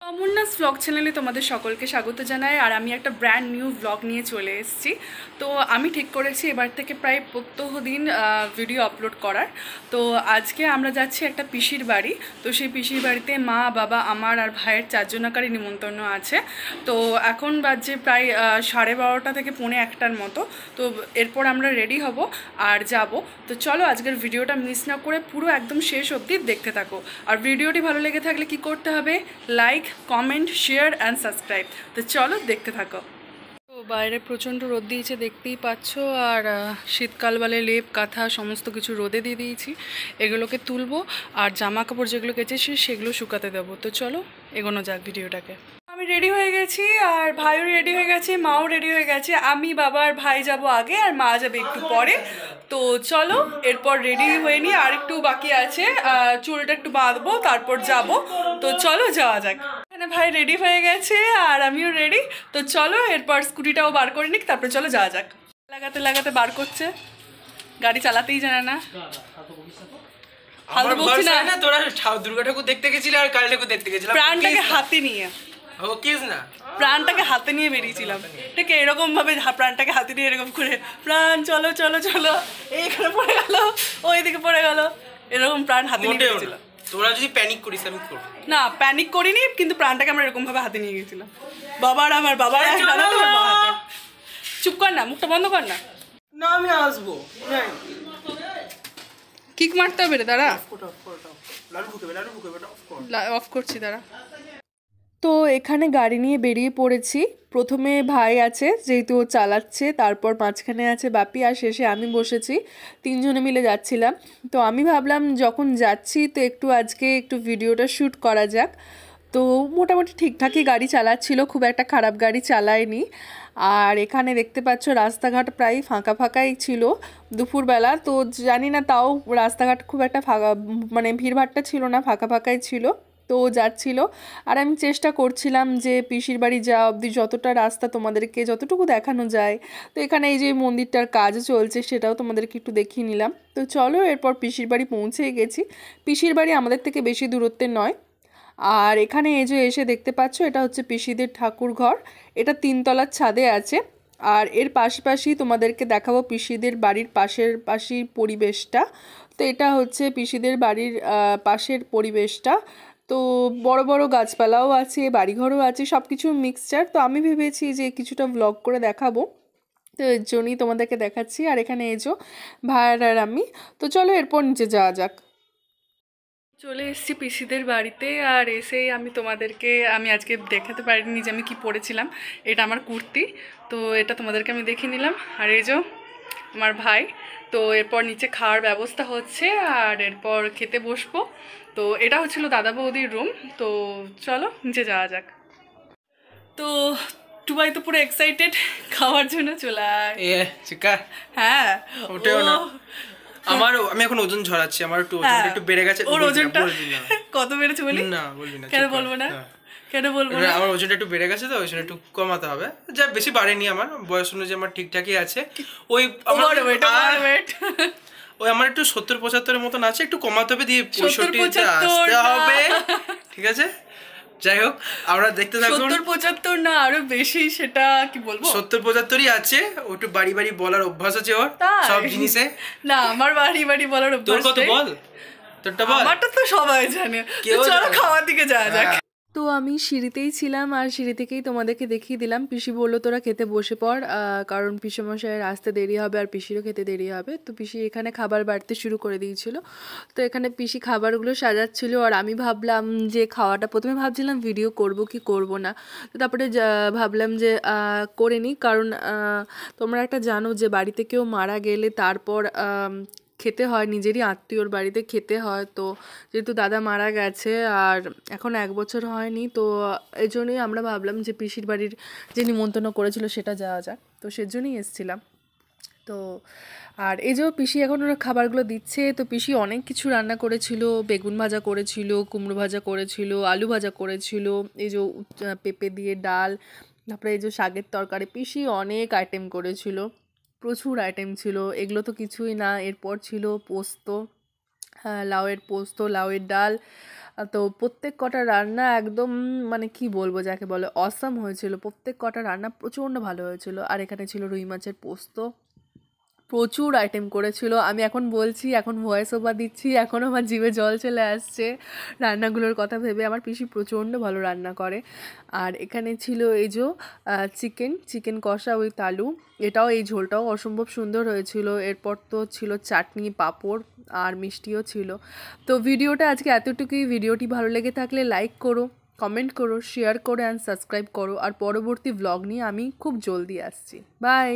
Amarnath blog চ্যানেলে তোমাদের সকলকে স্বাগত জানাই। আর আমি একটা ব্র্যান্ড নিউ ব্লগ নিয়ে চলে এসেছি। তো আমি ঠিক করেছি এবার থেকে প্রায় প্রত্যহ দিন ভিডিও আপলোড করার। তো আজকে আমরা যাচ্ছি একটা পিসির বাড়ি। তো সেই পিসির বাড়িতে মা, বাবা, আমার আর ভাইয়ের 4 জনাকারই নিমন্ত্রণ আছে। তো এখন বাজে প্রায় 12:30 থেকে 1:45 মতো। তো এরপর আমরা রেডি হব আর যাব। তো চলো আজকের ভিডিওটা মিস না করে পুরো একদম শেষ অবধি দেখতে থাকো। আর ভিডিওটি ভালো লেগে থাকলে কি করতে হবে? Like, comment, share and subscribe. তো চলো দেখতে থাকো। তো বাইরে প্রচণ্ড রোদ দিয়েছে দেখতেই পাচ্ছ। আর শীতকাল বলে লেপ কাঁথা সমস্ত কিছু রোদে দিয়ে দিয়েছি। এগুলোকে তুলবো আর জামা কাপড় যেগুলো কেচেছি সেগুলো শুকাতে দেবো। তো চলো এগোনো যাক ভিডিওটাকে। আমি রেডি হয়ে গেছি আর ভাইও রেডি হয়ে গেছে, মাও রেডি হয়ে গেছে। আমি, বাবা আর ভাই যাব আগে আর মা যাবে একটু পরে। তো চলো এরপর রেডি হয়ে নিয়ে আর একটু বাকি আছে, চুলটা একটু বাঁধবো তারপর যাব। তো চলো যাওয়া যাক। এখানে ভাই রেডি হয়ে গেছে আর আমিও রেডি। তো চলো এরপর স্কুটিটাও বার করে নিক, তারপর চলো যাওয়া যাক। লাগাতে লাগাতে বার করছে, গাড়ি চালাতেই জানে না। হালতে বলছি না, তোরা দুর্গা ঠাকুর দেখতে গেছিলে আর কালী ঠাকুর দেখতে গেছিলাম প্রাণটাকে হাতে নিয়ে। প্রাণটাকে হাতে নিয়ে বেরিয়েছিলাম, ঠিক এরকম ভাবে প্রাণটাকে হাতে নিয়ে এরকম করে প্রাণ চলো চলো চলো, এইখানে পড়ে গেল, ওইদিকে পড়ে গেল, এরকম প্রাণ হাতে নিয়ে গেছিল। তোরা যদি প্যানিক করিস আমি করব না, প্যানিক করিনি, কিন্তু প্রাণটাকে আমরা এরকম ভাবে হাতে নিয়ে গেছিলাম। আমার বাবার চুপ কর না, মুখটা বন্ধ কর না। না আমি আসবো, কিক মারতে হবে রে, দাঁড়া অফ করছি, দাঁড়া। তো এখানে গাড়ি নিয়ে বেরিয়ে পড়েছি। প্রথমে ভাই আছে, যেহেতু ও চালাচ্ছে, তারপর মাঝখানে আছে বাপি, আর শেষে আমি বসেছি। 3 জনে মিলে যাচ্ছিলাম। তো আমি ভাবলাম যখন যাচ্ছি তো আজকে একটু ভিডিওটা শ্যুট করা যাক। তো মোটামুটি ঠিকঠাকই গাড়ি চালাচ্ছিল, খুব একটা খারাপ গাড়ি চালায়নি। আর এখানে দেখতে পাচ্ছ রাস্তাঘাট প্রায় ফাঁকা ফাঁকাই ছিল দুপুরবেলা। তো জানি না, তাও রাস্তাঘাট খুব একটা ফাঁকা, মানে ভিড়ভাট্টা ছিল না, ফাঁকা ফাঁকাই ছিল। তো যাচ্ছিল আর আমি চেষ্টা করছিলাম যে পিসির বাড়ি যাওয়া অবধি যতটা রাস্তা তোমাদেরকে যতটুকু দেখানো যায়। তো এখানে এই যে মন্দিরটার কাজ চলছে সেটাও তোমাদেরকে একটু দেখিয়ে নিলাম। তো চলো এরপর পিসির বাড়ি পৌঁছে গেছি। পিসির বাড়ি আমাদের থেকে বেশি দূরত্বে নয়। আর এখানে এই যে এসে দেখতে পাচ্ছ, এটা হচ্ছে পিসিদের ঠাকুর ঘর। এটা 3 তলার ছাদে আছে। আর এর পাশাপাশি তোমাদেরকে দেখাবো পিসিদের বাড়ির পাশের পরিবেশটা। তো এটা হচ্ছে পিসিদের বাড়ির পাশের পরিবেশটা। তো বড় বড় গাছপালাও আছে, বাড়িঘরও আছে, সব কিছু মিক্সচার। তো আমি ভেবেছি যে কিছুটা ব্লগ করে দেখাবো, তো এর জন্যই তোমাদেরকে দেখাচ্ছি। আর এখানে এসো ভাইয়ার আর আমি। তো চলো এরপর নিচে যাওয়া যাক। চলে এসেছি পিসিদের বাড়িতে। আর এসেই আমি আজকে দেখাতে পারিনি যে আমি কি পরেছিলাম। এটা আমার কুর্তি। তো এটা তোমাদেরকে আমি দেখে নিলাম। আর এই যে আমার ভাই। তো এরপর নিচে খাওয়ার ব্যবস্থা হচ্ছে আর এরপর খেতে বসবো। তো এটা হচ্ছিল দাদা বৌদির রুম। তো চলো নিচে যাওয়া যাক। তো টুবাই তো পুরো এক্সাইটেড খাওয়ার জন্য, চলে আয়। হ্যাঁ ওটাও না, আমি এখন ওজন ঝরাচ্ছি, আমার একটু বেড়ে গেছে। ওর ওজনটা কত বেড়েছে বলি? না বলবি না। কেন বলবো না? কেন বলবো না? আমার ওজনটা একটু বেড়ে গেছে, তো ওই জন্য একটু কমাতে হবে। যা বেশি বাড়েনি, আমার বয়স অনুযায়ী আমার ঠিকঠাকই আছে। ওই আমার একটু 70-75 মতন আছে, একটু কমাতে হবে, দিয়ে 65 আসতে হবে। ঠিক আছে, যাই হোক আমরা দেখতে থাকুন। 70-75 না, আরো বেশি, সেটা কি বলবো, 70-75ই আছে। ওটা বাড়ি বাড়ি বলার অভ্যাস আছে ওর সব জিনিসে। না, আমার বাড়ি বাড়ি বলার অভ্যাস। তোর কত বল? তোরটা বল। আমারটা তো সবাই জানে। চলো খাওয়ার দিকে যাওয়া যাক। তো আমি সিঁড়িতেই ছিলাম আর সিঁড়ি থেকেই তোমাদেরকে দেখিয়ে দিলাম। পিসি বললো তোরা খেতে বসে পড়, কারণ পিসেমশাইয়ের আসতে দেরি হবে আর পিসিরও খেতে দেরি হবে। তো পিসি এখানে খাবার বাড়তে শুরু করে দিয়েছিল। তো এখানে পিসি খাবারগুলো সাজাচ্ছিল আর আমি ভাবলাম যে খাওয়াটা, প্রথমে ভাবছিলাম ভিডিও করব কি করব না। তো তারপরে ভাবলাম যে করে নিই, কারণ তোমরা একটা জানো যে বাড়িতে কেউ মারা গেলে তারপর খেতে হয়, নিজেরই আত্মীয়র বাড়িতে খেতে হয়। তো যেহেতু দাদা মারা গেছে আর এখন 1 বছর হয়নি, তো এই জন্যই আমরা ভাবলাম যে পিসির বাড়ির যে নিমন্ত্রণ করেছিল সেটা যাওয়া যাক। তো সেজন্যই এসেছিলাম। তো আর এই যে পিসি এখন ওরা খাবারগুলো দিচ্ছে। তো পিসি অনেক কিছু রান্না করেছিল, বেগুন ভাজা করেছিল, কুমড়ো ভাজা করেছিল, আলু ভাজা করেছিল, এই যে পেঁপে দিয়ে ডাল, তারপরে এই যে শাকের তরকারি। পিসি অনেক আইটেম করেছিল, প্রচুর আইটেম ছিল। এগুলো তো কিছুই না, এরপর ছিল পোস্ত, লাউয়ের পোস্ত, লাউয়ের ডাল, তো প্রত্যেক কটা রান্না একদম মানে কি বলবো যাকে বলে অসাম হয়েছিল, প্রত্যেক কটা রান্না প্রচণ্ড ভালো হয়েছিল। আর এখানে ছিল রুই মাছের পোস্ত, প্রচুর আইটেম করেছিল। আমি এখন বলছি, এখন ভয়েস ওভার দিচ্ছি, এখন আমার জিভে জল চলে আসছে রান্নাগুলোর কথা ভেবে। আমার পিসি প্রচণ্ড ভালো রান্না করে। আর এখানে ছিল এই যে চিকেন কষা উইথ আলু, এটাও এই ঝোলটাও অসম্ভব সুন্দর হয়েছিল। এরপর তো ছিল চাটনি, পাঁপড় আর মিষ্টিও ছিল। তো ভিডিওটা আজকে এতটুকুই। ভিডিওটি ভালো লেগে থাকলে লাইক করো, কমেন্ট করো, শেয়ার করো অ্যান্ড সাবস্ক্রাইব করো। আর পরবর্তী ব্লগ নিয়ে আমি খুব জলদি আসছি। বাই।